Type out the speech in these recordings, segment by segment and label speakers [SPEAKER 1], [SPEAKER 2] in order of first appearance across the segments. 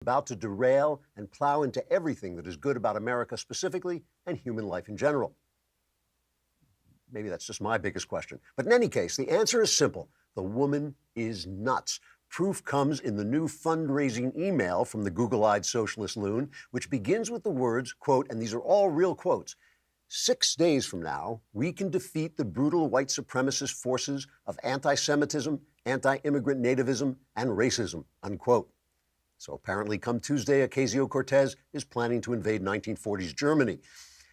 [SPEAKER 1] about to derail and plow into everything that is good about America specifically and human life in general? Maybe that's just my biggest question. But in any case, the answer is simple. The woman is nuts. Proof comes in the new fundraising email from the Google-eyed socialist loon, which begins with the words, quote, and these are all real quotes, 6 days from now, we can defeat the brutal white supremacist forces of anti-Semitism, anti-immigrant nativism, and racism, unquote. So apparently come Tuesday, Ocasio-Cortez is planning to invade 1940s Germany.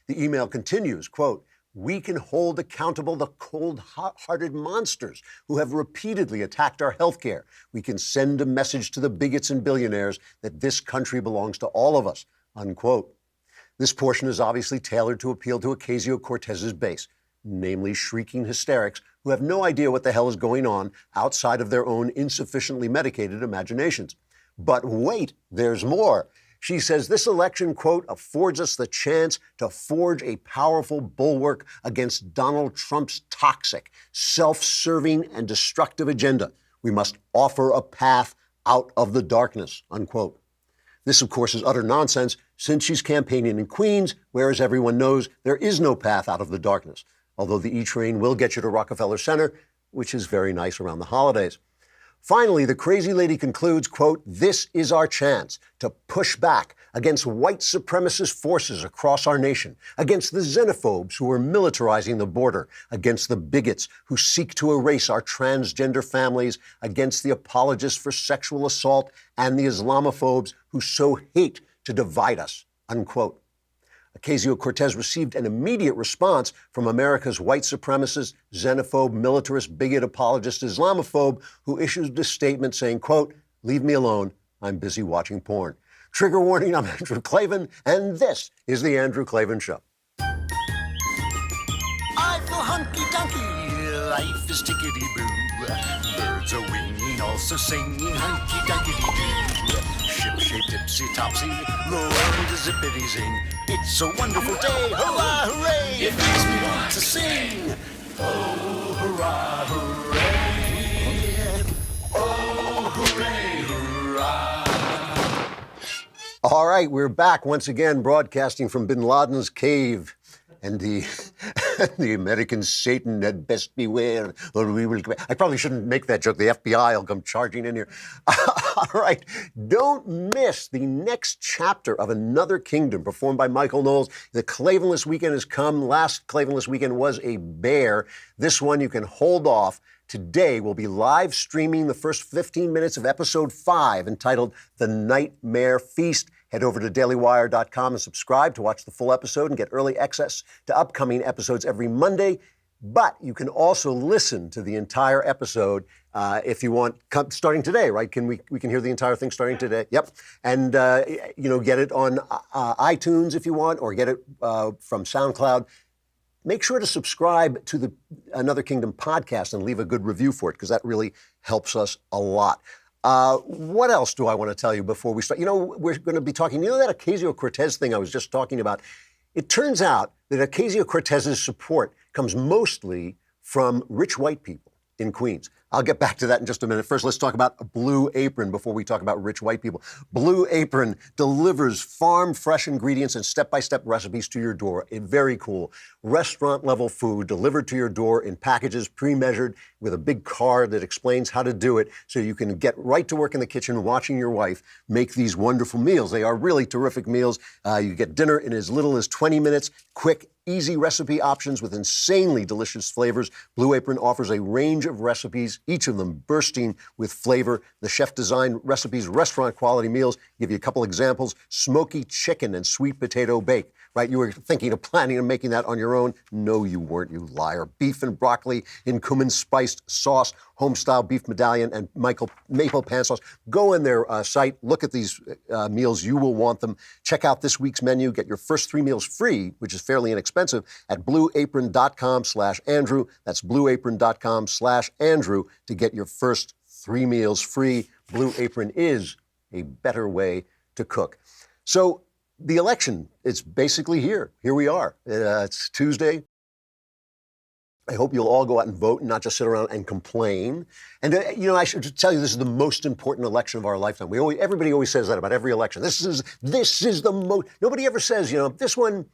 [SPEAKER 1] The email continues, quote, we can hold accountable the cold-hearted monsters who have repeatedly attacked our health care. We can send a message to the bigots and billionaires that this country belongs to all of us, unquote. This portion is obviously tailored to appeal to Ocasio-Cortez's base, namely shrieking hysterics who have no idea what the hell is going on outside of their own insufficiently medicated imaginations. But wait, there's more. She says this election, quote, affords us the chance to forge a powerful bulwark against Donald Trump's toxic, self-serving, and destructive agenda. We must offer a path out of the darkness, unquote. This, of course, is utter nonsense since she's campaigning in Queens, where, as everyone knows, there is no path out of the darkness, although the E-train will get you to Rockefeller Center, which is very nice around the holidays. Finally, the crazy lady concludes, quote, this is our chance to push back against white supremacist forces across our nation, against the xenophobes who are militarizing the border, against the bigots who seek to erase our transgender families, against the apologists for sexual assault, and the Islamophobes who so hate to divide us, unquote. Ocasio-Cortez received an immediate response from America's white supremacist, xenophobe, militarist, bigot, apologist, Islamophobe, who issued a statement saying, quote, leave me alone, I'm busy watching porn. Trigger warning, I'm Andrew Klavan, and this is The Andrew Klavan Show.
[SPEAKER 2] I feel hunky-dunky, life is tickety-boo. Birds are winging, also singing hunky-dunky-doo. Ship-shaped, tipsy-topsy, the world is zippity-zing. It's a wonderful day, hurrah, hooray! It makes me want to sing. Oh, hurrah, hooray! Oh, hooray, hurrah!
[SPEAKER 1] All right, we're back once again broadcasting from Bin Laden's cave. And the American Satan had best beware, or we will. I probably shouldn't make that joke. The FBI will come charging in here. All right, don't miss the next chapter of Another Kingdom, performed by Michael Knowles. The Klavanless weekend has come. Last Klavanless weekend was a bear. This one you can hold off. Today we'll be live streaming the first 15 minutes of episode 5, entitled The Nightmare Feast. Head over to dailywire.com and subscribe to watch the full episode and get early access to upcoming episodes every Monday. But you can also listen to the entire episode if you want, starting today, right? We can hear the entire thing starting today. Yep. And, get it on iTunes if you want, or get it from SoundCloud. Make sure to subscribe to the Another Kingdom podcast and leave a good review for it, because that really helps us a lot. What else do I want to tell you before we start? We're going to be talking, that Ocasio-Cortez thing I was just talking about? It turns out that Ocasio-Cortez's support comes mostly from rich white people in Queens. I'll get back to that in just a minute. First, let's talk about Blue Apron before we talk about rich white people. Blue Apron delivers farm-fresh ingredients and step-by-step recipes to your door. Very cool. Restaurant-level food delivered to your door in packages, pre-measured, with a big card that explains how to do it, so you can get right to work in the kitchen watching your wife make these wonderful meals. They are really terrific meals. You get dinner in as little as 20 minutes, quick, easy recipe options with insanely delicious flavors. Blue Apron offers a range of recipes, each of them bursting with flavor. The chef-designed recipes, restaurant-quality meals. Give you a couple examples. Smoky chicken and sweet potato bake. Right? You were thinking of planning and making that on your own. No, you weren't, you liar. Beef and broccoli in cumin-spiced sauce, home-style beef medallion, and maple pan sauce. Go in their site, look at these meals. You will want them. Check out this week's menu. Get your first 3 meals free, which is fairly inexpensive, at blueapron.com/Andrew. That's blueapron.com/Andrew to get your first 3 meals free. Blue Apron is a better way to cook. So, the election, it's basically here. Here we are. It's Tuesday. I hope you'll all go out and vote and not just sit around and complain. And, I should tell you, this is the most important election of our lifetime. Everybody always says that about every election. This is the most, nobody ever says, this one,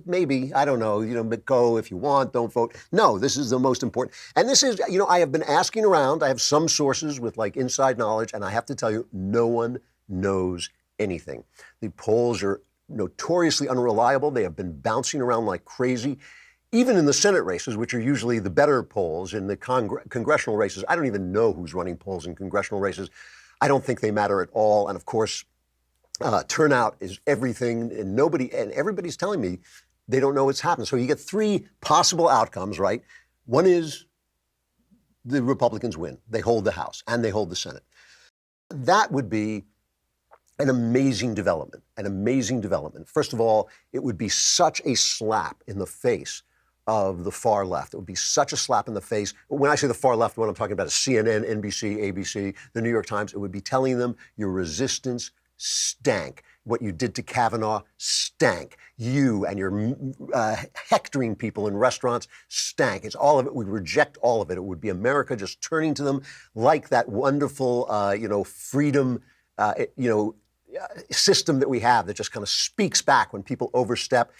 [SPEAKER 1] maybe, I don't know, but go if you want, don't vote. No, this is the most important. And this is, I have been asking around. I have some sources with like inside knowledge, and I have to tell you, no one knows anything. The polls are notoriously unreliable. They have been bouncing around like crazy. Even in the Senate races, which are usually the better polls, in the congressional races, I don't even know who's running polls in congressional races. I don't think they matter at all. And of course, turnout is everything, and everybody's telling me they don't know what's happened. So you get three possible outcomes, right? One is the Republicans win. They hold the House and they hold the Senate. That would be an amazing development, First of all, it would be such a slap in the face of the far left. It would be such a slap in the face. When I say the far left, what I'm talking about is CNN, NBC, ABC, the New York Times. It would be telling them your resistance stank. What you did to Kavanaugh stank. You and your hectoring people in restaurants stank. It's all of it. We reject all of it. It would be America just turning to them like that wonderful, freedom, system that we have that just kind of speaks back when people overstep.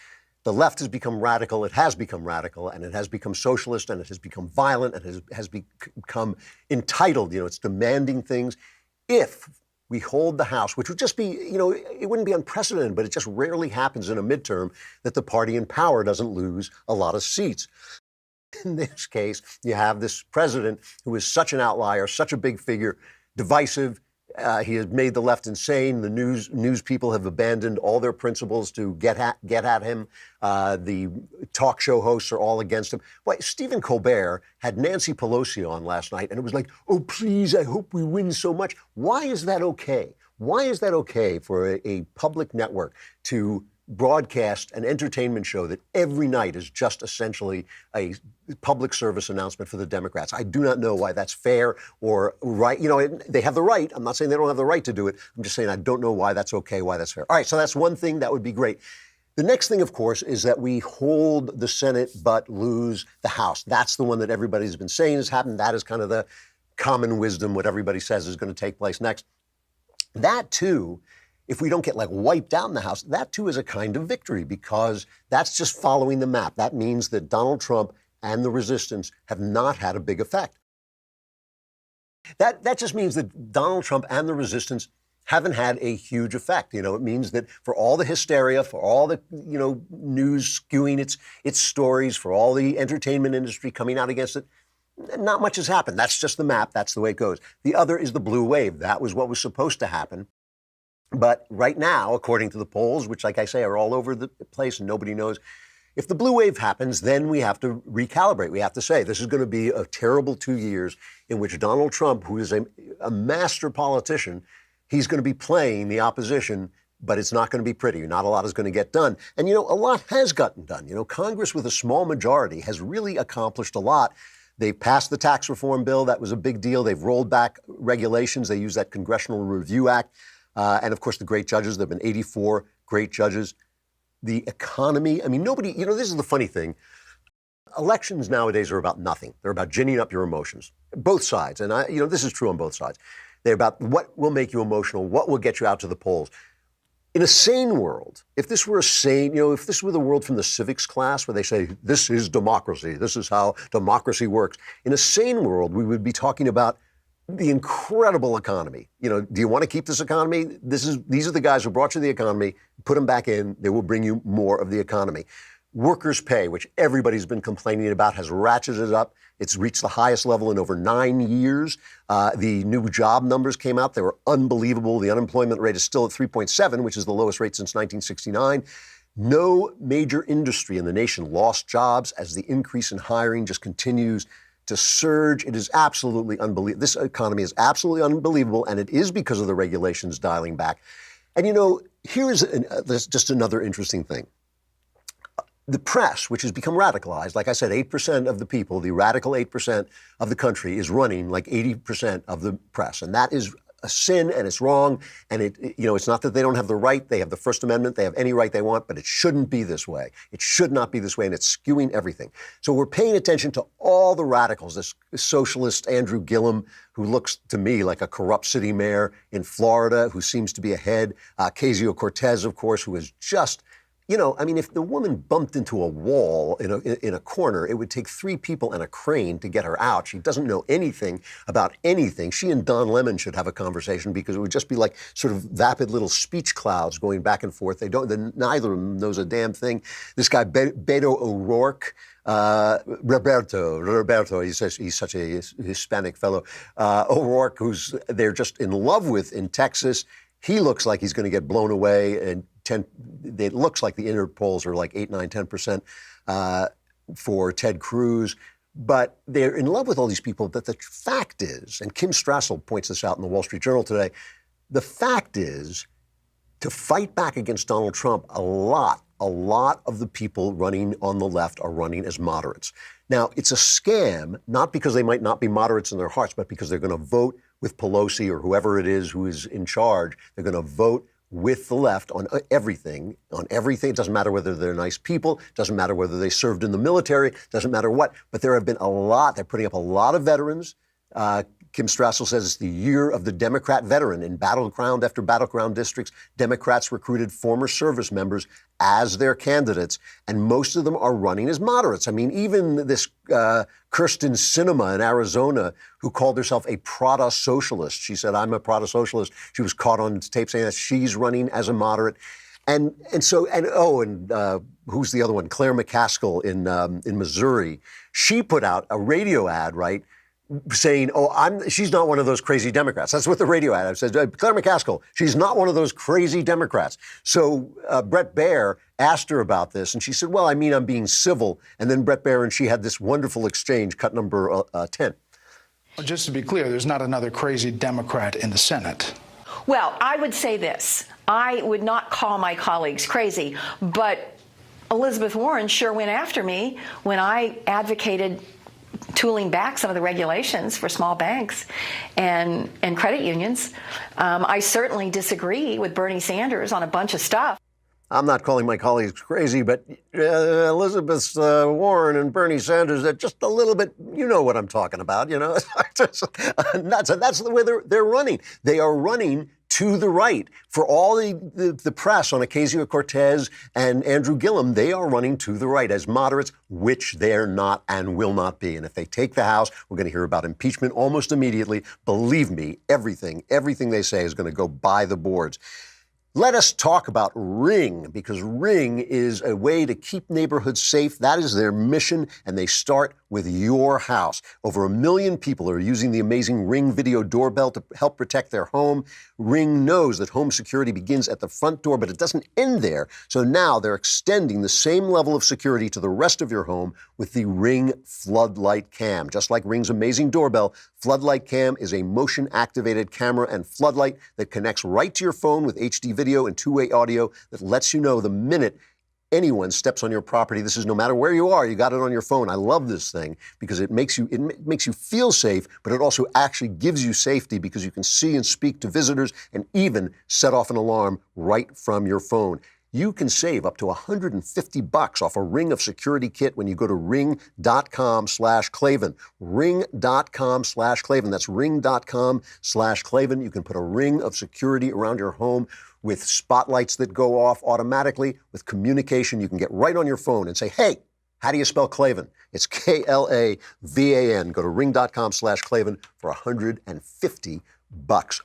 [SPEAKER 1] The left has become radical. It has become radical, and it has become socialist, and it has become violent, and it has become entitled. It's demanding things. If we hold the House, which would just be, it wouldn't be unprecedented, but it just rarely happens in a midterm that the party in power doesn't lose a lot of seats. In this case, you have this president who is such an outlier, such a big figure, divisive. He has made the left insane. The news people have abandoned all their principles to get at him. The talk show hosts are all against him. Boy, Stephen Colbert had Nancy Pelosi on last night, and it was like, oh, please, I hope we win so much. Why is that okay? Why is that okay for a public network to broadcast an entertainment show that every night is just essentially a public service announcement for the Democrats? I do not know why that's fair or right. They have the right. I'm not saying they don't have the right to do it. I'm just saying I don't know why that's okay, why that's fair. All right, so that's one thing that would be great. The next thing, of course, is that we hold the Senate but lose the House. That's the one that everybody's been saying has happened. That is kind of the common wisdom, what everybody says is going to take place next. That, too, if we don't get wiped out in the House, that too is a kind of victory, because that's just following the map. That means that Donald Trump and the resistance have not had a big effect. That just means that Donald Trump and the resistance haven't had a huge effect. It means that for all the hysteria, for all the, news skewing its stories, for all the entertainment industry coming out against it, not much has happened. That's just the map. That's the way it goes. The other is the blue wave. That was what was supposed to happen. But right now, according to the polls, which, like I say, are all over the place and nobody knows, if the blue wave happens, then we have to recalibrate. We have to say this is going to be a terrible 2 years in which Donald Trump, who is a master politician, he's going to be playing the opposition, but it's not going to be pretty. Not a lot is going to get done. And, a lot has gotten done. Congress with a small majority has really accomplished a lot. They passed the tax reform bill. That was a big deal. They've rolled back regulations. They used that Congressional Review Act. And of course, the great judges. There have been 84 great judges. The economy, nobody, this is the funny thing. Elections nowadays are about nothing. They're about ginning up your emotions. Both sides. And this is true on both sides. They're about what will make you emotional, what will get you out to the polls. In a sane world, if this were if this were the world from the civics class where they say, this is democracy, this is how democracy works. In a sane world, we would be talking about the incredible economy. Do you want to keep this economy? These are the guys who brought you the economy. Put them back in. They will bring you more of the economy. Workers' pay, which everybody's been complaining about, has ratcheted up. It's reached the highest level in over 9 years. The new job numbers came out. They were unbelievable. The unemployment rate is still at 3.7, which is the lowest rate since 1969. No major industry in the nation lost jobs as the increase in hiring just continues to surge. It is absolutely unbelievable. This economy is absolutely unbelievable, and it is because of the regulations dialing back. And here is just another interesting thing. The press, which has become radicalized, like I said, 8% of the people, the radical 8% of the country is running like 80% of the press. And that is a sin and it's wrong. And it's not that they don't have the right. They have the First Amendment. They have any right they want, but it shouldn't be this way. It should not be this way, and it's skewing everything. So we're paying attention to all the radicals. This socialist Andrew Gillum, who looks to me like a corrupt city mayor in Florida, who seems to be ahead. Ocasio-Cortez, of course, who is just, if the woman bumped into a wall in a corner, it would take 3 people and a crane to get her out. She doesn't know anything about anything. She and Don Lemon should have a conversation, because it would just be like sort of vapid little speech clouds going back and forth. Neither of them knows a damn thing. This guy, Beto O'Rourke, Roberto, he's such a Hispanic fellow. O'Rourke, who's they're just in love with in Texas. He looks like he's going to get blown away, and it looks like the inner polls are like 8, 9, 10% for Ted Cruz. But they're in love with all these people. But the fact is, and Kim Strassel points this out in the Wall Street Journal today, the fact is, to fight back against Donald Trump, a lot of the people running on the left are running as moderates. Now, it's a scam, not because they might not be moderates in their hearts, but because they're going to vote with Pelosi or whoever it is who is in charge. They're going to vote with the left on everything. It doesn't matter whether they're nice people. It doesn't matter whether they served in the military. It doesn't matter what. But there have been they're putting up a lot of veterans. Kim Strassel says it's the year of the Democrat veteran. In battleground after battleground districts, Democrats recruited former service members as their candidates, and most of them are running as moderates. I mean, even this Kirsten Sinema in Arizona, who called herself a Prada-socialist. She said, I'm a Prada-socialist. She was caught on tape saying that she's running as a moderate. And who's the other one? Claire McCaskill in Missouri. She put out a radio ad, right, saying, she's not one of those crazy Democrats. That's what the radio ad says. Claire McCaskill, she's not one of those crazy Democrats. So Bret Baier asked her about this, and she said, well, I'm being civil. And then Bret Baier and she had this wonderful exchange, cut number 10.
[SPEAKER 3] Just to be clear, there's not another crazy Democrat in the Senate.
[SPEAKER 4] Well, I would say this. I would not call my colleagues crazy, but Elizabeth Warren sure went after me when I advocated tooling back some of the regulations for small banks and credit unions. I certainly disagree with Bernie Sanders on a bunch of stuff.
[SPEAKER 1] I'm not calling my colleagues crazy, but Elizabeth Warren and Bernie Sanders, they're just a little bit, you know what I'm talking about, nuts. And that's the way they're running. They are running to the right. For all the press on Ocasio-Cortez and Andrew Gillum, they are running to the right as moderates, which they're not and will not be. And if they take the House, we're going to hear about impeachment almost immediately. Believe me, everything they say is going to go by the boards. Let us talk about Ring, because Ring is a way to keep neighborhoods safe. That is their mission, and they start with your house. Over 1 million people are using the amazing Ring video doorbell to help protect their home. Ring knows that home security begins at the front door, but it doesn't end there. So now they're extending the same level of security to the rest of your home with the Ring Floodlight Cam. Just like Ring's amazing doorbell, Floodlight Cam is a motion-activated camera and floodlight that connects right to your phone with HD video and two-way audio that lets you know the minute anyone steps on your property. This is no matter where you are, you got it on your phone. I love this thing because it makes you feel safe, but it also actually gives you safety because you can see and speak to visitors and even set off an alarm right from your phone. You can save up to $150 off a Ring of Security kit when you go to ring.com/Klavan. Ring.com/Klavan. That's ring.com/Klavan. You can put a ring of security around your home with spotlights that go off automatically, with communication. You can get right on your phone and say, hey, how do you spell Klavan? It's Klavan. Go to ring.com/Klavan for $150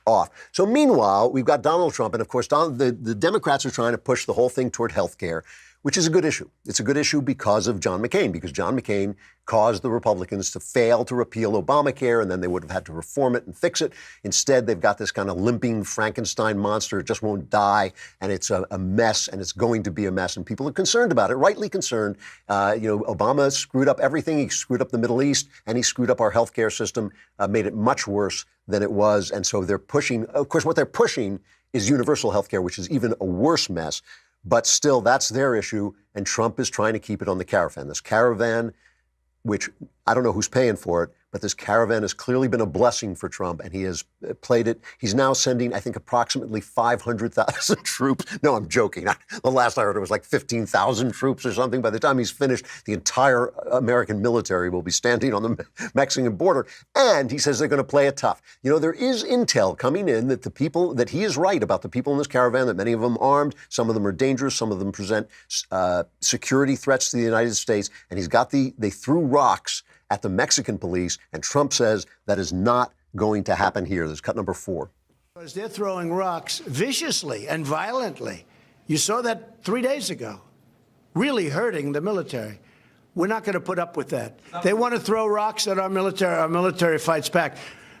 [SPEAKER 1] off. So meanwhile, we've got Donald Trump, and of course, the Democrats are trying to push the whole thing toward health care, which is a good issue. It's a good issue because of John McCain, because John McCain caused the Republicans to fail to repeal Obamacare, and then they would have had to reform it and fix it. Instead, they've got this kind of limping Frankenstein monster. It just won't die, and it's a mess, and it's going to be a mess, and people are concerned about it, rightly concerned. Obama screwed up everything. He screwed up the Middle East, and he screwed up our healthcare system, made it much worse than it was, and so they're pushing, of course, what they're pushing is universal healthcare, which is even a worse mess. But still, that's their issue, and Trump is trying to keep it on the caravan. This caravan, which I don't know who's paying for it, but this caravan has clearly been a blessing for Trump, and he has played it. He's now sending, I think, approximately 500,000 troops. No, I'm joking. The last I heard it was like 15,000 troops or something. By the time he's finished, the entire American military will be standing on the Mexican border. And he says they're going to play it tough. You know, there is intel coming in that that he is right about the people in this caravan, that many of them armed, some of them are dangerous, some of them present security threats to the United States. And they threw rocks at the Mexican police, and Trump says that is not going to happen here. There's cut number 4.
[SPEAKER 5] Because they're throwing rocks viciously and violently. You saw that 3 days ago, really hurting the military. We're not going to put up with that. They want to throw rocks at our military fights back.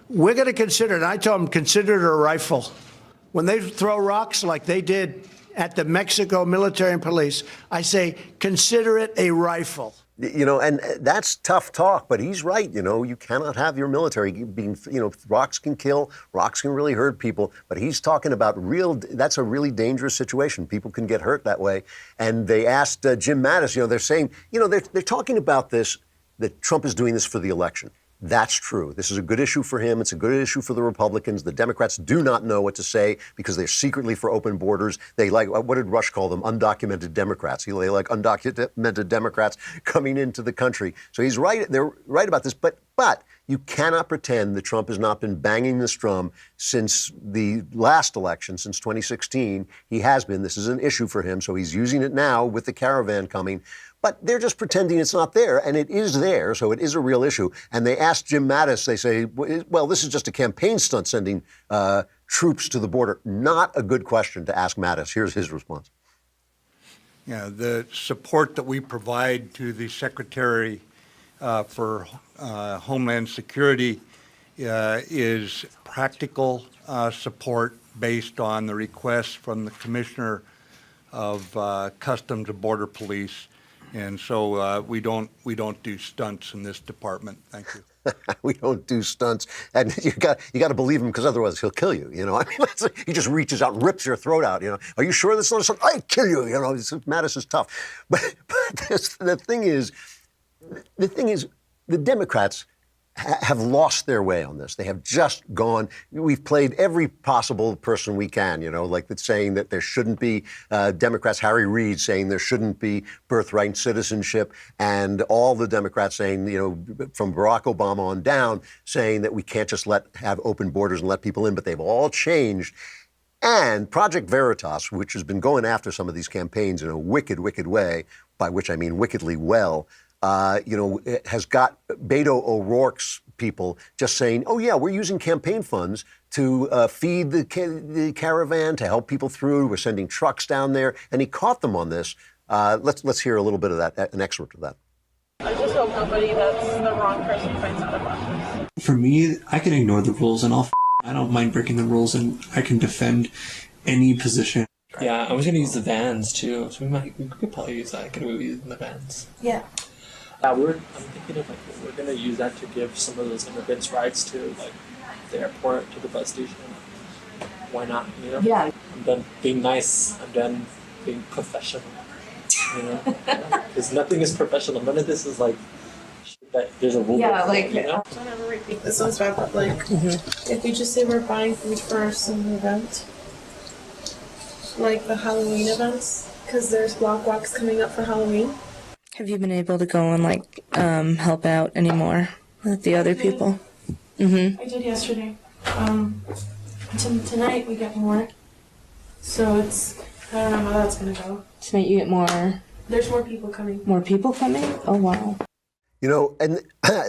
[SPEAKER 5] We're going to consider it. I told them, consider it a rifle. When they throw rocks like they did at the Mexico military and police, I say, consider it a rifle.
[SPEAKER 1] You know, and that's tough talk, but he's right. You know, you cannot have your military being, you know, rocks can kill, rocks can really hurt people, but he's talking about that's a really dangerous situation. People can get hurt that way. And they asked Jim Mattis, you know, they're saying, you know, they're talking about this, that Trump is doing this for the election. That's true. This is a good issue for him. It's a good issue for the Republicans. The Democrats do not know what to say because they're secretly for open borders. They like, what did Rush call them? Undocumented Democrats. They like undocumented Democrats coming into the country. So he's right. They're right about this. But you cannot pretend that Trump has not been banging this drum since the last election, since 2016. He has been. This is an issue for him. So he's using it now with the caravan coming. But they're just pretending it's not there, and it is there, so it is a real issue. And they asked Jim Mattis, they say, well, this is just a campaign stunt sending troops to the border. Not a good question to ask Mattis. Here's his response.
[SPEAKER 6] Yeah, the support that we provide to the Secretary for Homeland Security is practical support based on the request from the Commissioner of Customs and Border Police. And so we don't do stunts in this department. Thank you.
[SPEAKER 1] We don't do stunts, and you got to believe him because otherwise he'll kill you. You know, I mean, he just reaches out and rips your throat out. You know, are you sure that's not a stunt? I'd kill you. You know, Mattis is tough, but the thing is, the Democrats have lost their way on this. They have just gone. We've played every possible person we can, you know, like that's saying that there shouldn't be Democrats, Harry Reid saying there shouldn't be birthright citizenship, and all the Democrats saying, you know, from Barack Obama on down, saying that we can't just have open borders and let people in, but they've all changed. And Project Veritas, which has been going after some of these campaigns in a wicked, wicked way, by which I mean wickedly well, you know, has got Beto O'Rourke's people just saying, oh, yeah, we're using campaign funds to feed the caravan, to help people through. We're sending trucks down there. And he caught them on this. Let's hear a little bit of that, an excerpt of that.
[SPEAKER 7] I just hope nobody that's the wrong person finds out about this.
[SPEAKER 8] For me, I can ignore the rules and I don't mind breaking the rules, and I can defend any position.
[SPEAKER 9] Yeah, I was going to use the vans too, so we could probably use that. Could we use the vans?
[SPEAKER 7] Yeah.
[SPEAKER 9] I'm thinking of we're going to use that to give some of those immigrants rides to the airport, to the bus station. Why not? You know?
[SPEAKER 7] Yeah.
[SPEAKER 9] I'm done being nice. I'm done being professional. You know, because nothing is professional. None of this is that there's a rule.
[SPEAKER 7] Yeah,
[SPEAKER 9] book, you know?
[SPEAKER 7] Don't ever repeat this sounds bad, but if we just say we're buying food for some event, like the Halloween events, because there's block walks coming up for Halloween.
[SPEAKER 10] Have you been able to go and help out anymore with the other people?
[SPEAKER 7] I did yesterday. Tonight we get more. So I don't know how that's gonna go.
[SPEAKER 10] Tonight you get more.
[SPEAKER 7] There's more people coming.
[SPEAKER 10] More people coming? Oh wow.
[SPEAKER 1] You know, and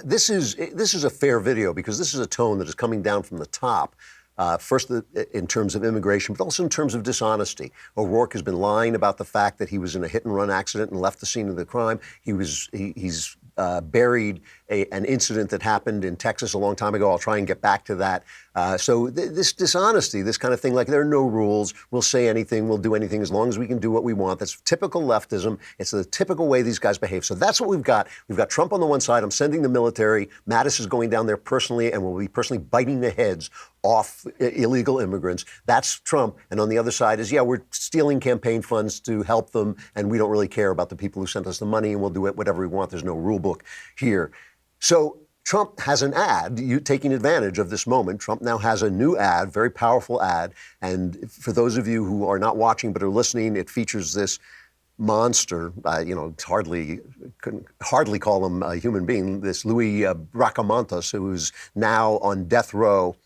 [SPEAKER 1] this is a fair video because this is a tone that is coming down from the top. First, in terms of immigration, but also in terms of dishonesty. O'Rourke has been lying about the fact that he was in a hit-and-run accident and left the scene of the crime. He's buried an incident that happened in Texas a long time ago. I'll try and get back to that. So this dishonesty, this kind of thing, like there are no rules, we'll say anything, we'll do anything as long as we can do what we want. That's typical leftism. It's the typical way these guys behave. So that's what we've got. We've got Trump on the one side. I'm sending the military. Mattis is going down there personally and will be personally biting the heads off illegal immigrants. That's Trump. And on the other side is, yeah, we're stealing campaign funds to help them, and we don't really care about the people who sent us the money, and we'll do it whatever we want. There's no rule book here. So Trump has an ad, taking advantage of this moment. Trump now has a new ad, very powerful ad. And for those of you who are not watching but are listening, it features this monster, couldn't hardly call him a human being, this Louis Bracamontes, who's now on death row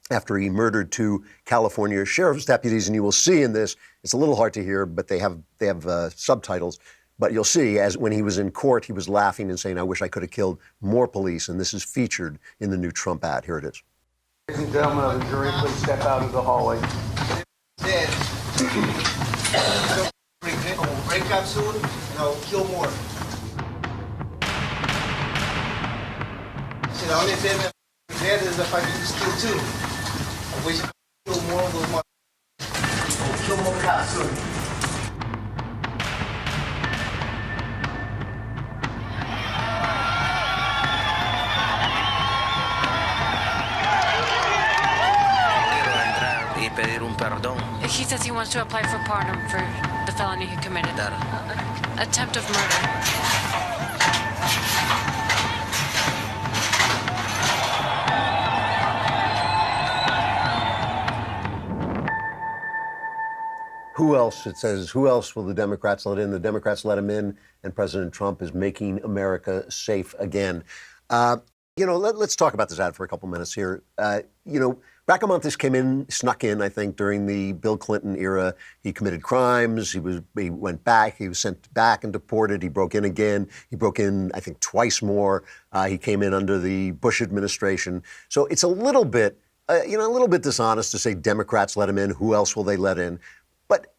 [SPEAKER 1] after he murdered 2 California sheriff's deputies. And you will see in this, it's a little hard to hear, but they have subtitles. But you'll see, as when he was in court, he was laughing and saying, "I wish I could have killed more police." And this is featured in the new Trump ad. Here it is.
[SPEAKER 11] Ladies and gentlemen of the jury, please step out of the hallway.
[SPEAKER 12] Break up soon, kill more. See, the only thing that's dead is if I can just kill 2. I wish I could kill more of those motherfuckers. Kill more cops soon.
[SPEAKER 13] He says he wants to apply for pardon for the felony he committed. Attempt of murder.
[SPEAKER 1] Who else, it says, who else will the Democrats let in? The Democrats let him in, and President Trump is making America safe again. Let's talk about this ad for a couple minutes here. Bracamontes snuck in, I think, during the Bill Clinton era. He committed crimes. He went back. He was sent back and deported. He broke in again. He broke in, I think, twice more. He came in under the Bush administration. So it's a little bit dishonest to say Democrats let him in. Who else will they let in? But,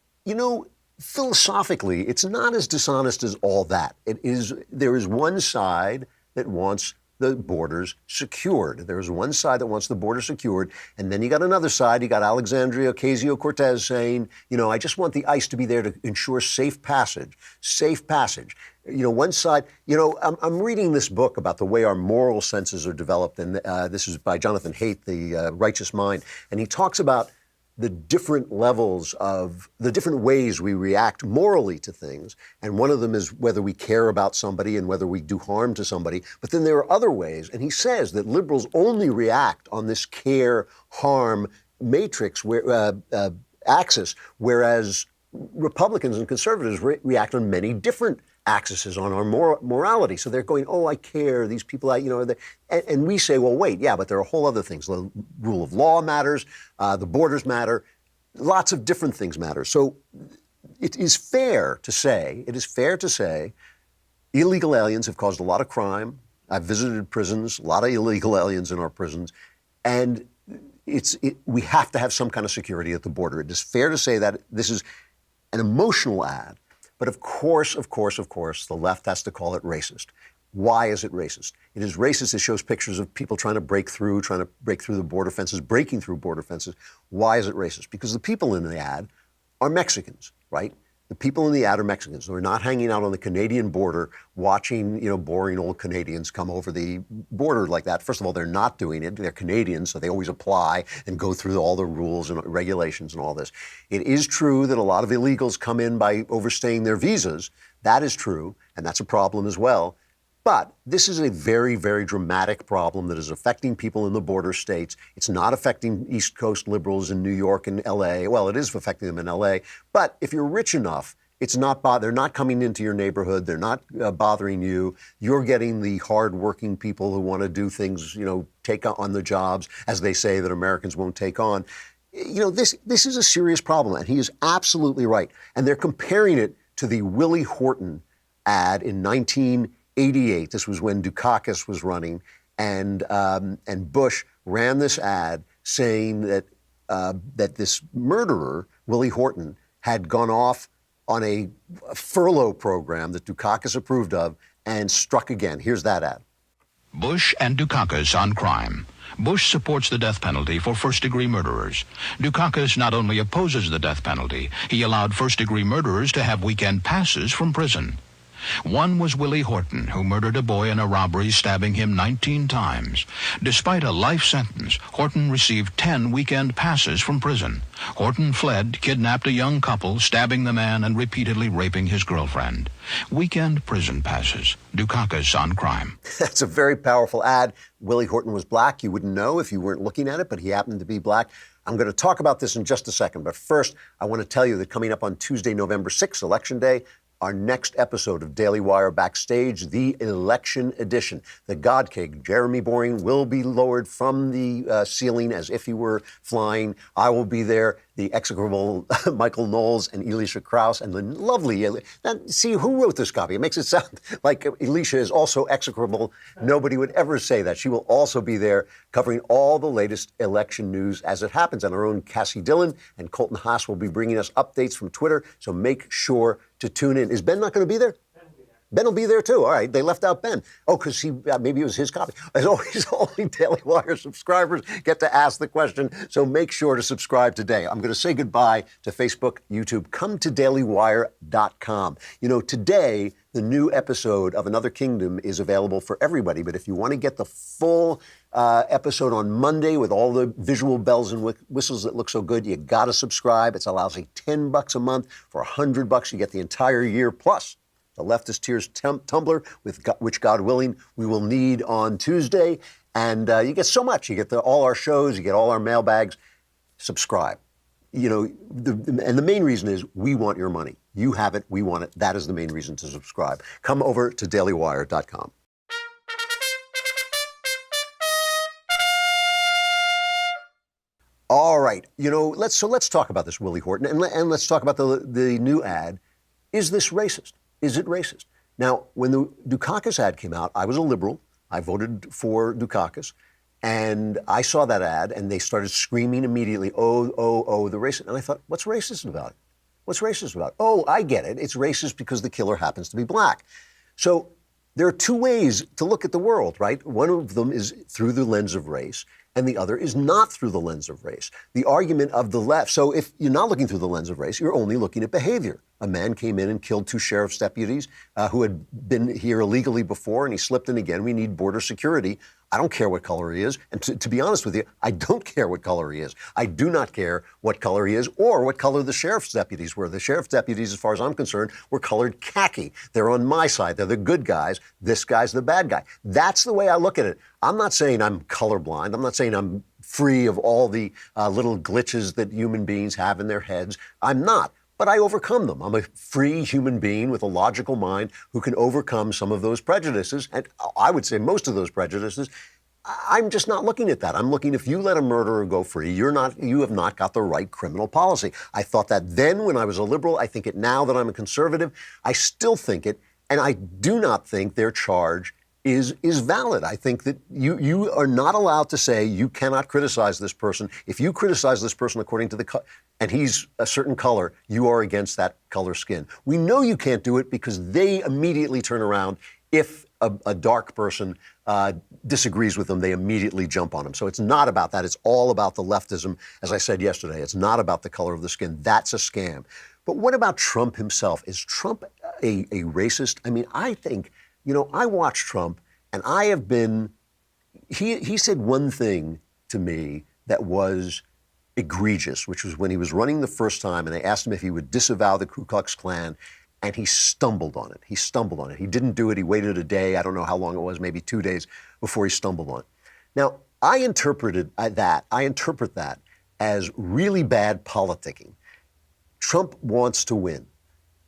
[SPEAKER 1] philosophically, it's not as dishonest as all that. There is one side that wants the borders secured. There's one side that wants the border secured, and then you got another side. You got Alexandria Ocasio-Cortez saying, I just want the ICE to be there to ensure safe passage. Safe passage. One side, I'm reading this book about the way our moral senses are developed, and this is by Jonathan Haidt, The Righteous Mind, and he talks about the different levels of the different ways we react morally to things. And one of them is whether we care about somebody and whether we do harm to somebody. But then there are other ways. And he says that liberals only react on this care harm matrix axis, whereas Republicans and conservatives react on many different axes on our morality. So they're going, oh, I care, these people, and we say, well, wait, yeah, but there are whole other things. The rule of law matters, the borders matter, lots of different things matter. So it is fair to say illegal aliens have caused a lot of crime. I've visited prisons, a lot of illegal aliens in our prisons, and we have to have some kind of security at the border. It is fair to say that this is an emotional ad. But of course, the left has to call it racist. Why is it racist? It is racist. It shows pictures of people trying to break through the border fences, breaking through border fences. Why is it racist? Because the people in the ad are Mexicans, right? The people in the ad are Mexicans. They're not hanging out on the Canadian border watching, boring old Canadians come over the border like that. First of all, they're not doing it. They're Canadians, so they always apply and go through all the rules and regulations and all this. It is true that a lot of illegals come in by overstaying their visas. That is true, and that's a problem as well. But this is a very, very dramatic problem that is affecting people in the border states. It's not affecting East Coast liberals in New York and L.A. Well, it is affecting them in L.A. But if you're rich enough, they're not coming into your neighborhood. They're not bothering you. You're getting the hardworking people who want to do things, take on the jobs, as they say, that Americans won't take on. This is a serious problem, and he is absolutely right. And they're comparing it to the Willie Horton ad in 1988. This was when Dukakis was running, and Bush ran this ad saying that this murderer, Willie Horton, had gone off on a furlough program that Dukakis approved of and struck again. Here's that ad.
[SPEAKER 14] Bush and Dukakis on crime. Bush supports the death penalty for first-degree murderers. Dukakis not only opposes the death penalty, he allowed first-degree murderers to have weekend passes from prison. One was Willie Horton, who murdered a boy in a robbery, stabbing him 19 times. Despite a life sentence, Horton received 10 weekend passes from prison. Horton fled, kidnapped a young couple, stabbing the man and repeatedly raping his girlfriend. Weekend prison passes. Dukakis on crime.
[SPEAKER 1] That's a very powerful ad. Willie Horton was black. You wouldn't know if you weren't looking at it, but he happened to be black. I'm going to talk about this in just a second, but first, I want to tell you that coming up on Tuesday, November 6th, Election Day, our next episode of Daily Wire Backstage, the election edition. The God King, Jeremy Boring, will be lowered from the ceiling as if he were flying. I will be there. The execrable Michael Knowles and Elisha Krauss and the lovely, see, who wrote this copy? It makes it sound like Elisha is also execrable. Nobody would ever say that. She will also be there covering all the latest election news as it happens. And our own Cassie Dillon and Colton Haas will be bringing us updates from Twitter. So make sure to tune in. Is Ben not going to be there? Ben will be there too. All right, they left out Ben. Oh, because he maybe it was his copy. As always, only Daily Wire subscribers get to ask the question, so make sure to subscribe today. I'm going to say goodbye to Facebook, YouTube. Come to dailywire.com. You know, today, the new episode of Another Kingdom is available for everybody, but if you want to get the full episode on Monday with all the visual bells and whistles that look so good, you got to subscribe. It's a lousy $10 a month. For $100, you get the entire year, plus the Leftist Tears tumbler, which, God willing, we will need on Tuesday. And you get so much. You get all our shows. You get all our mailbags. Subscribe. You know, and the main reason is we want your money. You have it. We want it. That is the main reason to subscribe. Come over to dailywire.com. All right. You know, let's talk about this Willie Horton, and let's talk about the new ad. Is this racist? Is it racist? Now, when the Dukakis ad came out, I was a liberal. I voted for Dukakis. And I saw that ad, and they started screaming immediately, oh, the racist. And I thought, what's racist about it? What's racist about it? Oh, I get it. It's racist because the killer happens to be black. So there are two ways to look at the world, right? One of them is through the lens of race, and the other is not through the lens of race. The argument of the left, so if you're not looking through the lens of race, you're only looking at behavior. A man came in and killed 2 sheriff's deputies who had been here illegally before, and he slipped in again. We need border security. I don't care what color he is. And to be honest with you, I don't care what color he is. I do not care what color he is or what color the sheriff's deputies were. The sheriff's deputies, as far as I'm concerned, were colored khaki. They're on my side. They're the good guys. This guy's the bad guy. That's the way I look at it. I'm not saying I'm colorblind. I'm not saying I'm free of all the little glitches that human beings have in their heads. I'm not. But I overcome them. I'm a free human being with a logical mind who can overcome some of those prejudices. And I would say most of those prejudices. I'm just not looking at that. I'm looking, if you let a murderer go free, you have not got the right criminal policy. I thought that then when I was a liberal. I think it now that I'm a conservative. I still think it. And I do not think their charge is valid. I think that you are not allowed to say you cannot criticize this person. If you criticize this person according to and he's a certain color, you are against that color skin. We know you can't do it because they immediately turn around. If a dark person disagrees with them, they immediately jump on them. So it's not about that. It's all about the leftism. As I said yesterday, it's not about the color of the skin. That's a scam. But what about Trump himself? Is Trump a racist? I mean, I think, I watched Trump, and I have been, he said one thing to me that was egregious, which was when he was running the first time, and they asked him if he would disavow the Ku Klux Klan, and he stumbled on it. He didn't do it. He waited a day. I don't know how long it was, maybe 2 days before he stumbled on it. Now, I interpret that as really bad politicking. Trump wants to win.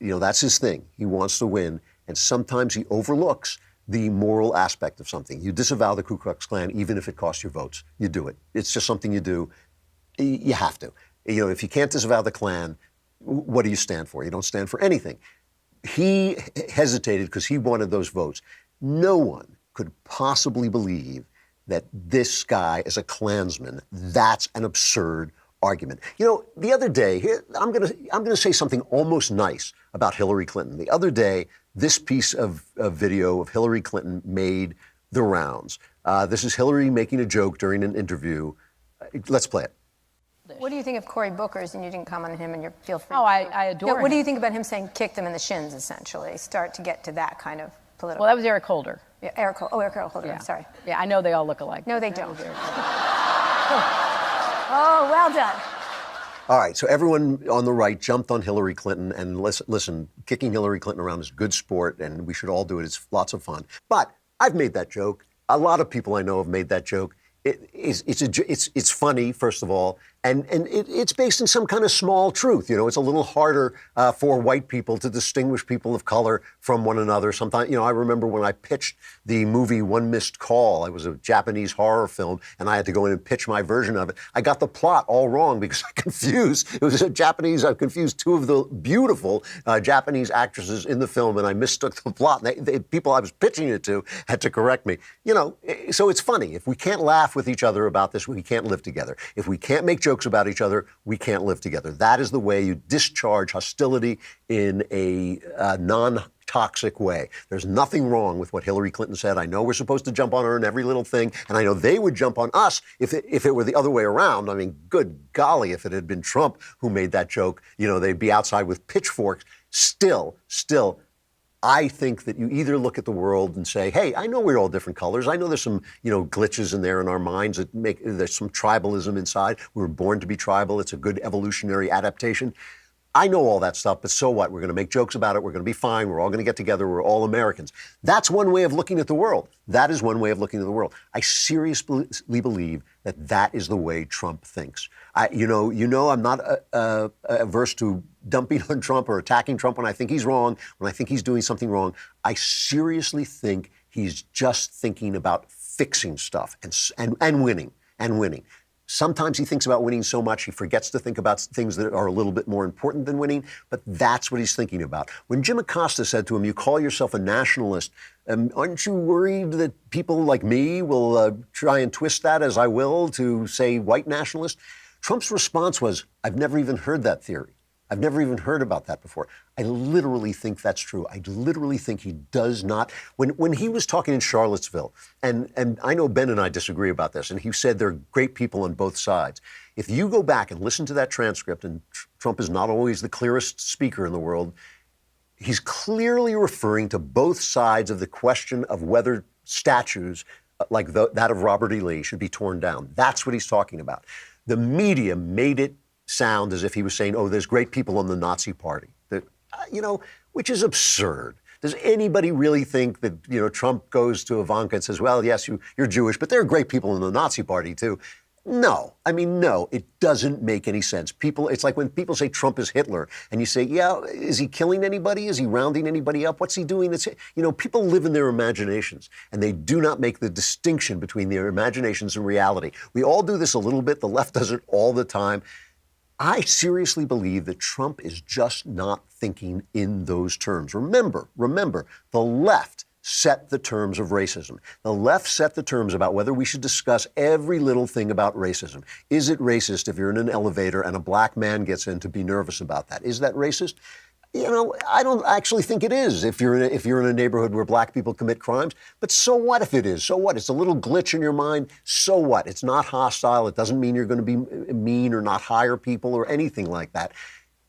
[SPEAKER 1] That's his thing. He wants to win. And sometimes he overlooks the moral aspect of something. You disavow the Ku Klux Klan, even if it costs you votes. You do it. It's just something you do. You have to. If you can't disavow the Klan, what do you stand for? You don't stand for anything. He hesitated because he wanted those votes. No one could possibly believe that this guy is a Klansman. That's an absurd argument. The other day, I'm going to say something almost nice about Hillary Clinton. The other day, this piece of video of Hillary Clinton made the rounds. This is Hillary making a joke during an interview. Let's play it.
[SPEAKER 15] What do you think of Cory Booker's? And you didn't comment on him, and you feel free.
[SPEAKER 16] Oh, I adore
[SPEAKER 15] What do
[SPEAKER 16] him.
[SPEAKER 15] you think about him saying kicked him in the shins, essentially? Start to get to that kind of political.
[SPEAKER 16] Well, that was Eric Holder.
[SPEAKER 15] Yeah, Eric Holder,
[SPEAKER 16] Yeah.
[SPEAKER 15] I'm sorry.
[SPEAKER 16] Yeah, I know they all look alike.
[SPEAKER 15] No, they don't. Oh, well done.
[SPEAKER 1] All right, so everyone on the right jumped on Hillary Clinton, and listen, kicking Hillary Clinton around is good sport, and we should all do it. It's lots of fun. But I've made that joke. A lot of people I know have made that joke. It's funny, first of all, and it's based in some kind of small truth. You know, it's a little harder for white people to distinguish people of color from one another. Sometimes, you know, I remember when I pitched the movie One Missed Call. It was a Japanese horror film, and I had to go in and pitch my version of it. I got the plot all wrong because I confused two of the beautiful Japanese actresses in the film, and I mistook the plot. And the people I was pitching it to had to correct me. You know, so it's funny. If we can't laugh with each other about this, we can't live together. If we can't make jokes about each other, we can't live together. That is the way you discharge hostility in a non-toxic way. There's nothing wrong with what Hillary Clinton said. I know we're supposed to jump on her in every little thing, and I know they would jump on us if it were the other way around. I mean, good golly, if it had been Trump who made that joke, you know, they'd be outside with pitchforks. Still, I think that you either look at the world and say, hey, I know we're all different colors. I know there's some, you know, glitches in there in our minds that there's some tribalism inside. We were born to be tribal. It's a good evolutionary adaptation. I know all that stuff, but so what? We're going to make jokes about it. We're going to be fine. We're all going to get together. We're all Americans. That's one way of looking at the world. That is one way of looking at the world. I seriously believe that that is the way Trump thinks. You know, I'm not averse to dumping on Trump or attacking Trump when I think he's wrong, when I think he's doing something wrong. I seriously think he's just thinking about fixing stuff and winning. Sometimes he thinks about winning so much he forgets to think about things that are a little bit more important than winning, but that's what he's thinking about. When Jim Acosta said to him, you call yourself a nationalist, aren't you worried that people like me will try and twist that as I will to say white nationalist? Trump's response was, I've never even heard that theory. I've never even heard about that before. I literally think that's true. I literally think he does not. When he was talking in Charlottesville, and I know Ben and I disagree about this, and he said there are great people on both sides. If you go back and listen to that transcript, and Trump is not always the clearest speaker in the world, he's clearly referring to both sides of the question of whether statues like that of Robert E. Lee should be torn down. That's what he's talking about. The media made it sound as if he was saying, oh, there's great people on the Nazi party, which is absurd. Does anybody really think that, you know, Trump goes to Ivanka and says, well, yes, you're Jewish, but there are great people in the Nazi party, too? No. I mean, no, it doesn't make any sense. It's like when people say Trump is Hitler, and you say, yeah, is he killing anybody? Is he rounding anybody up? What's he doing? People live in their imaginations, and they do not make the distinction between their imaginations and reality. We all do this a little bit. The left does it all the time. I seriously believe that Trump is just not thinking in those terms. Remember, the left set the terms of racism. The left set the terms about whether we should discuss every little thing about racism. Is it racist if you're in an elevator and a black man gets in to be nervous about that? Is that racist? You know, I don't actually think it is if you're in a neighborhood where black people commit crimes. But so what if it is? So what? It's a little glitch in your mind. So what? It's not hostile. It doesn't mean you're going to be mean or not hire people or anything like that.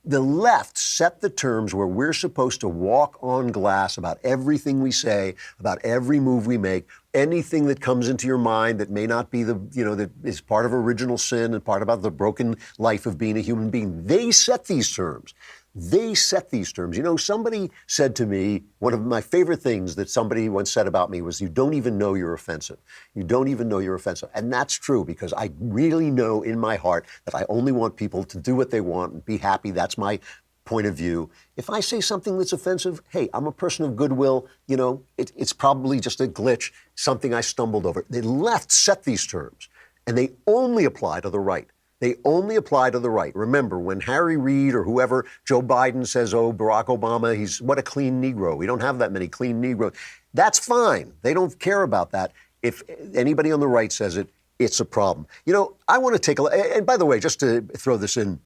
[SPEAKER 1] The left set the terms where we're supposed to walk on glass about everything we say, about every move we make, anything that comes into your mind that may not be that is part of original sin and part about the broken life of being a human being. They set these terms. They set these terms. You know, somebody said to me, one of my favorite things that somebody once said about me was, you don't even know you're offensive. You don't even know you're offensive. And that's true, because I really know in my heart that I only want people to do what they want and be happy. That's my point of view. If I say something that's offensive, hey, I'm a person of goodwill. You know, it's probably just a glitch, something I stumbled over. The left set these terms, and they only apply to the right. They only apply to the right. Remember, when Harry Reid or whoever, Joe Biden says, oh, Barack Obama, he's what a clean Negro. We don't have that many clean Negroes. That's fine. They don't care about that. If anybody on the right says it, it's a problem. You know, I want to take a look. And by the way, just to throw this in,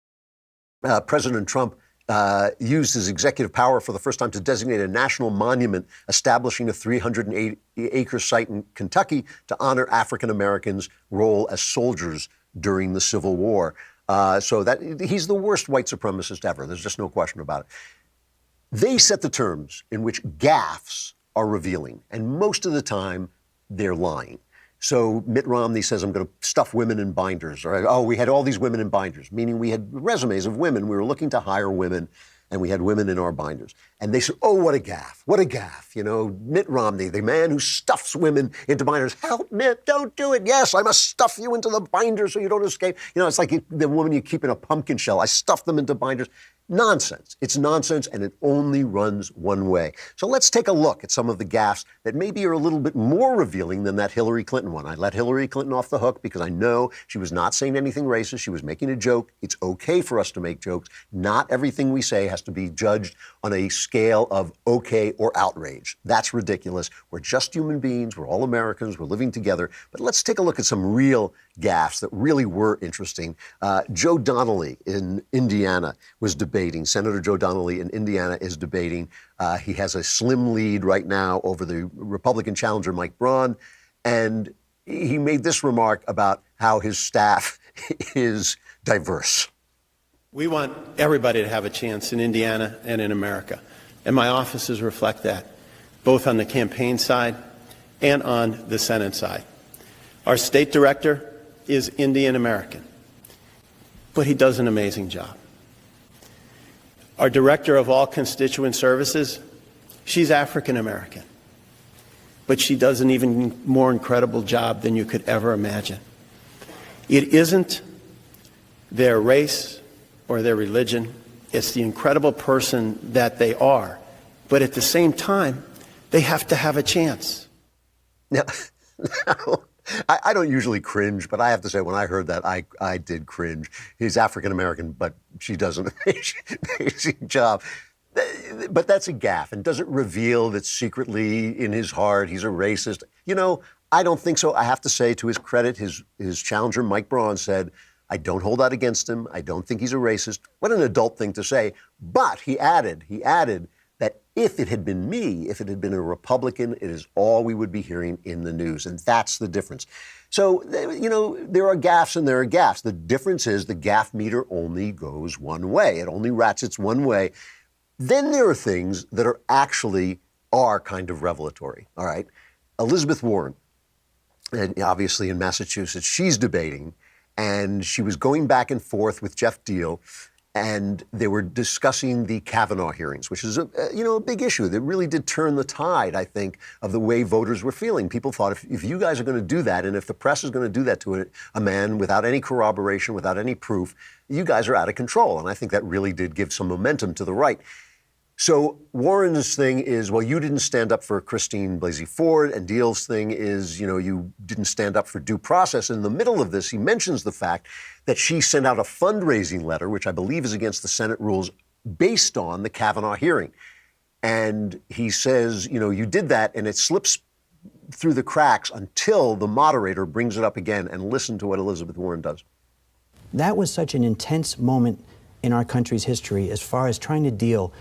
[SPEAKER 1] President Trump used his executive power for the first time to designate a national monument establishing a 308-acre site in Kentucky to honor African Americans' role as soldiers during the Civil War. So that he's the worst white supremacist ever. There's just no question about it. They set the terms in which gaffes are revealing, and most of the time they're lying. So Mitt Romney says, I'm going to stuff women in binders. Or, oh, we had all these women in binders, meaning we had resumes of women. We were looking to hire women, and we had women in our binders. And they said, oh, what a gaffe, what a gaffe. You know, Mitt Romney, the man who stuffs women into binders. Help, Mitt, don't do it. Yes, I must stuff you into the binder so you don't escape. You know, it's like the woman you keep in a pumpkin shell. I stuff them into binders. Nonsense. It's nonsense, and it only runs one way. So let's take a look at some of the gaffes that maybe are a little bit more revealing than that Hillary Clinton one. I let Hillary Clinton off the hook because I know she was not saying anything racist. She was making a joke. It's okay for us to make jokes. Not everything we say has to be judged on a scale of okay or outrage. That's ridiculous. We're just human beings. We're all Americans. We're living together. But let's take a look at some real gaffes that really were interesting. Joe Donnelly in Indiana was debating. Senator Joe Donnelly in Indiana is debating. He has a slim lead right now over the Republican challenger, Mike Braun. And he made this remark about how his staff is diverse.
[SPEAKER 17] We want everybody to have a chance in Indiana and in America. And my offices reflect that, both on the campaign side and on the Senate side. Our state director is Indian American, but he does an amazing job. Our director of all constituent services, she's African American, but she does an even more incredible job than you could ever imagine. It isn't their race or their religion, it's the incredible person that they are, but at the same time, they have to have a chance.
[SPEAKER 1] Now, I don't usually cringe, but I have to say, when I heard that, I did cringe. He's African-American, but she does an amazing job. But that's a gaffe. And does it reveal that secretly in his heart he's a racist? You know, I don't think so. I have to say, to his credit, his challenger, Mike Braun, said, I don't hold that against him. I don't think he's a racist. What an adult thing to say. But he added that if it had been me, if it had been a Republican, it is all we would be hearing in the news. And that's the difference. So, you know, there are gaffes and there are gaffes. The difference is the gaffe meter only goes one way. It only ratchets one way. Then there are things that are actually kind of revelatory, all right? Elizabeth Warren, and obviously in Massachusetts, she's debating, and she was going back and forth with Jeff Deal, and they were discussing the Kavanaugh hearings, which is a big issue that really did turn the tide, I think, of the way voters were feeling. People thought, if you guys are going to do that, and if the press is going to do that to a man without any corroboration, without any proof, you guys are out of control. And I think that really did give some momentum to the right. So Warren's thing is, well, you didn't stand up for Christine Blasey Ford, and Deal's thing is, you didn't stand up for due process. In the middle of this, he mentions the fact that she sent out a fundraising letter, which I believe is against the Senate rules, based on the Kavanaugh hearing. And he says, you did that, and it slips through the cracks until the moderator brings it up again. And listen to what Elizabeth Warren does.
[SPEAKER 18] That was such an intense moment in our country's history as far as trying to deal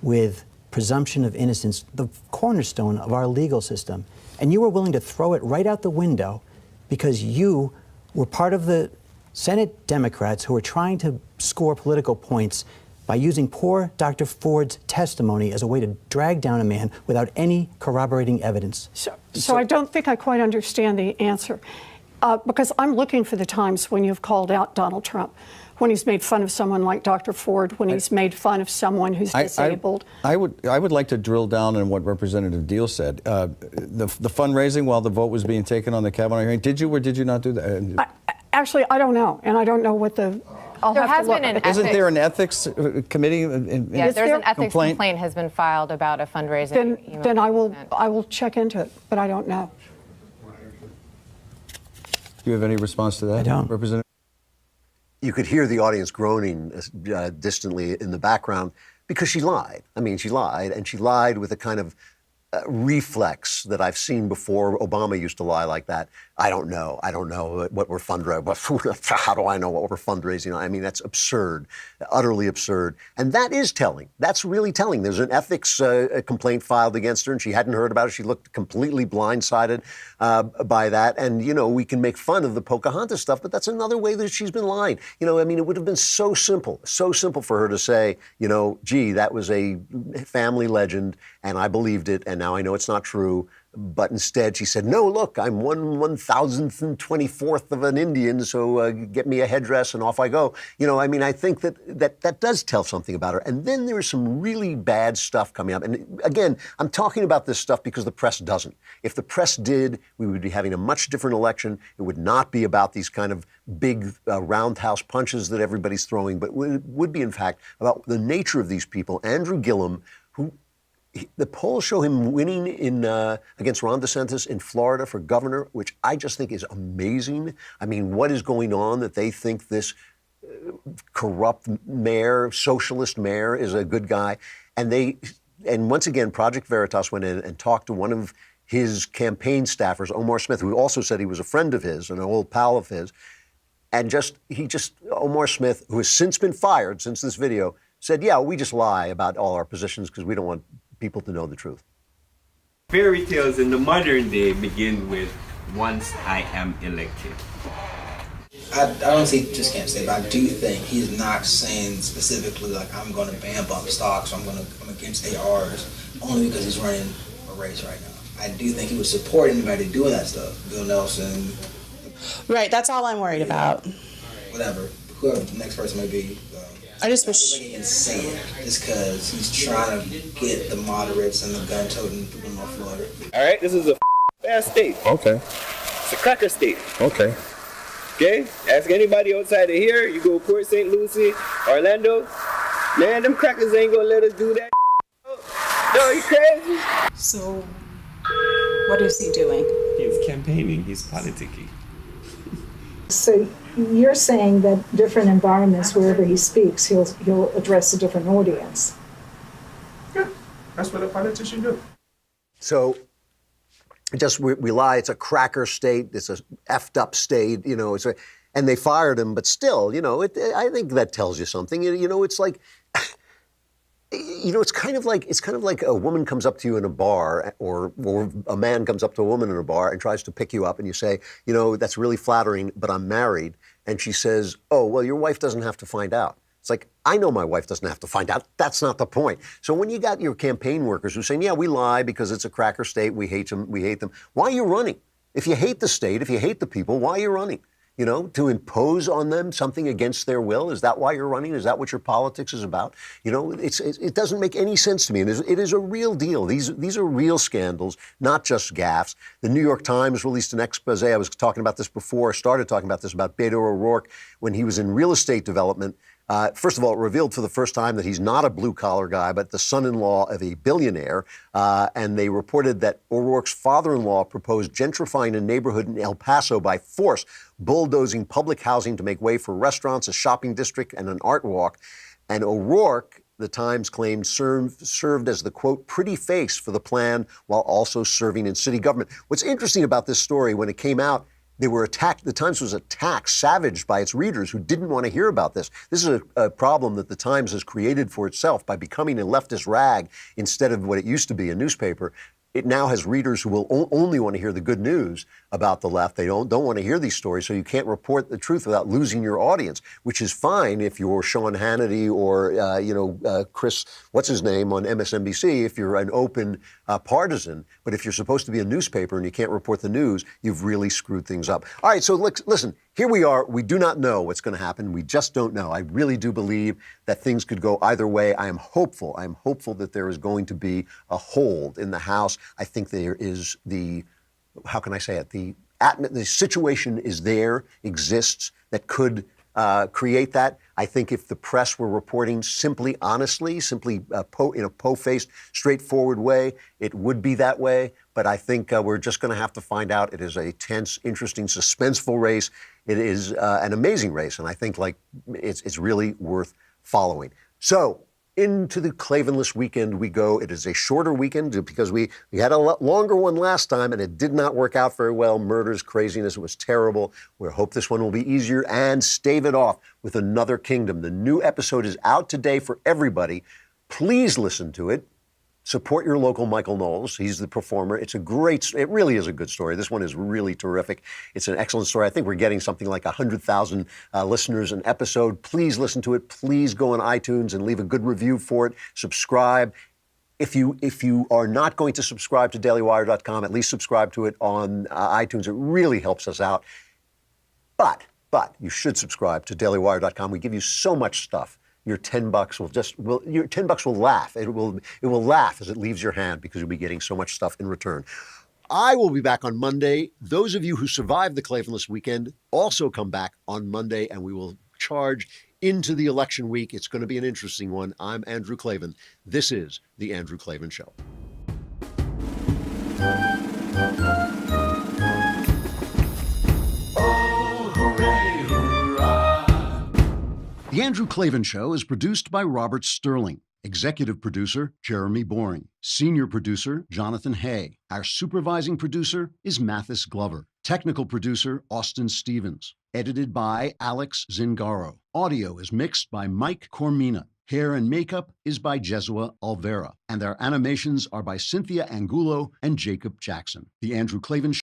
[SPEAKER 18] with presumption of innocence, the cornerstone of our legal system. And you were willing to throw it right out the window because you were part of the Senate Democrats who were trying to score political points by using poor Dr. Ford's testimony as a way to drag down a man without any corroborating evidence.
[SPEAKER 19] So I don't think I quite understand the answer, because I'm looking for the times when you've called out Donald Trump, when he's made fun of someone like Dr. Ford, when he's made fun of someone who's disabled.
[SPEAKER 20] I would like to drill down on what Representative Deal said. The fundraising while the vote was being taken on the Kavanaugh hearing, did you or did you not do that?
[SPEAKER 19] Actually, I don't know, and I don't know what the.
[SPEAKER 20] Isn't there an ethics committee?
[SPEAKER 15] Yeah, there's an ethics complaint has been filed about a fundraising.
[SPEAKER 19] Then I will check into it, but I don't know.
[SPEAKER 20] Do you have any response to that?
[SPEAKER 18] I don't.
[SPEAKER 20] Representative?
[SPEAKER 1] You could hear the audience groaning distantly in the background because she lied. I mean, she lied, and she lied with a kind of reflex that I've seen before. Obama used to lie like that. I don't know what we're fundraising. How do I know what we're fundraising? I mean, that's absurd, utterly absurd. And that is telling. That's really telling. There's an ethics complaint filed against her, and she hadn't heard about it. She looked completely blindsided by that. And, you know, we can make fun of the Pocahontas stuff, but that's another way that she's been lying. You know, I mean, it would have been so simple for her to say, you know, gee, that was a family legend, and I believed it, and now I know it's not true. But instead, she said, no, look, I'm 1,024th of an Indian, so get me a headdress and off I go. You know, I mean, I think that does tell something about her. And then there's some really bad stuff coming up. And again, I'm talking about this stuff because the press doesn't. If the press did, we would be having a much different election. It would not be about these kind of big roundhouse punches that everybody's throwing, but would be, in fact, about the nature of these people. Andrew Gillum, who... The polls show him winning against Ron DeSantis in Florida for governor, which I just think is amazing. I mean, what is going on that they think this corrupt mayor, socialist mayor, is a good guy? And once again, Project Veritas went in and talked to one of his campaign staffers, Omar Smith, who also said he was a friend of his, an old pal of his. And Omar Smith, who has since been fired since this video, said, yeah, we just lie about all our positions because we don't want people to know the truth.
[SPEAKER 21] Fairy tales in the modern day begin with once I am elected.
[SPEAKER 12] I don't see, just can't say, but I do think he's not saying specifically like I'm going to ban bump stocks, or I'm against ARs, only because he's running a race right now. I do think he would support anybody doing that stuff. Bill Nelson.
[SPEAKER 22] Right, that's all I'm worried about.
[SPEAKER 12] Whatever, whoever the next person may be.
[SPEAKER 22] I just wish
[SPEAKER 12] he can say it just because he's trying to get the moderates and the gun-toting people in North Florida.
[SPEAKER 21] All right, this is a bad state.
[SPEAKER 20] Okay.
[SPEAKER 21] It's a cracker state.
[SPEAKER 20] Okay.
[SPEAKER 21] Okay? Ask anybody outside of here. You go Port St. Lucie, Orlando. Man, them crackers ain't gonna let us do that. No, you crazy?
[SPEAKER 22] So, what is he doing?
[SPEAKER 21] He's campaigning. He's politicking.
[SPEAKER 23] So you're saying that different environments, wherever he speaks, he'll address a different audience.
[SPEAKER 11] Yeah, that's what a politician do.
[SPEAKER 1] So, we lie. It's a cracker state. It's a effed up state. You know, and they fired him, but still, you know, I think that tells you something. You know, it's like. You know, it's kind of like a woman comes up to you in a bar, or a man comes up to a woman in a bar and tries to pick you up, and you say, you know, that's really flattering, but I'm married. And she says, oh, well, your wife doesn't have to find out. It's like, I know my wife doesn't have to find out. That's not the point. So when you got your campaign workers who are saying, yeah, we lie because it's a cracker state, we hate them, why are you running? If you hate the state, if you hate the people, why are you running? You know, to impose on them something against their will? Is that why you're running? Is that what your politics is about? You know, it doesn't make any sense to me. And it is a real deal. These are real scandals, not just gaffes. The New York Times released an expose. I was talking about this before, started talking about this, about Beto O'Rourke when he was in real estate development. First of all, it revealed for the first time that he's not a blue-collar guy, but the son-in-law of a billionaire. And they reported that O'Rourke's father-in-law proposed gentrifying a neighborhood in El Paso by force, bulldozing public housing to make way for restaurants, a shopping district, and an art walk. And O'Rourke, the Times claimed, served as the, quote, pretty face for the plan while also serving in city government. What's interesting about this story, when it came out, they were attacked. The Times was attacked, savaged by its readers who didn't want to hear about this. This is a problem that the Times has created for itself by becoming a leftist rag instead of what it used to be, a newspaper. It now has readers who will only want to hear the good news about the left. They don't want to hear these stories, so you can't report the truth without losing your audience, which is fine if you're Sean Hannity or Chris, what's his name, on MSNBC, if you're an open partisan. But if you're supposed to be a newspaper and you can't report the news, you've really screwed things up. All right, so listen, here we are. We do not know what's going to happen. We just don't know. I really do believe that things could go either way. I am hopeful. I am hopeful that there is going to be a hold in the House. I think there is how can I say it? The situation is there, exists, that could create that. I think if the press were reporting simply, honestly, simply in a po-faced, straightforward way, it would be that way. But I think we're just going to have to find out. It is a tense, interesting, suspenseful race. It is an amazing race, and I think it's really worth following. So Into the Klavanless weekend we go. It is a shorter weekend because we had a lot longer one last time and it did not work out very well. Murders, craziness, it was terrible. We hope this one will be easier and stave it off with Another Kingdom. The new episode is out today for everybody. Please listen to it. Support your local Michael Knowles. He's the performer. It really is a good story. This one is really terrific. It's an excellent story. I think we're getting something like 100,000 listeners an episode. Please listen to it. Please go on iTunes and leave a good review for it. Subscribe. If you are not going to subscribe to dailywire.com, at least subscribe to it on iTunes. It really helps us out. But you should subscribe to dailywire.com. We give you so much stuff. Your $10 will laugh. It will laugh as it leaves your hand because you'll be getting so much stuff in return. I will be back on Monday. Those of you who survived the Klavanless weekend also come back on Monday, and we will charge into the election week. It's going to be an interesting one. I'm Andrew Klavan. This is The Andrew Klavan Show. The Andrew Klavan Show is produced by Robert Sterling. Executive producer, Jeremy Boring. Senior producer, Jonathan Hay. Our supervising producer is Mathis Glover. Technical producer, Austin Stevens. Edited by Alex Zingaro. Audio is mixed by Mike Cormina. Hair and makeup is by Jesua Alvera. And our animations are by Cynthia Angulo and Jacob Jackson. The Andrew Klavan Show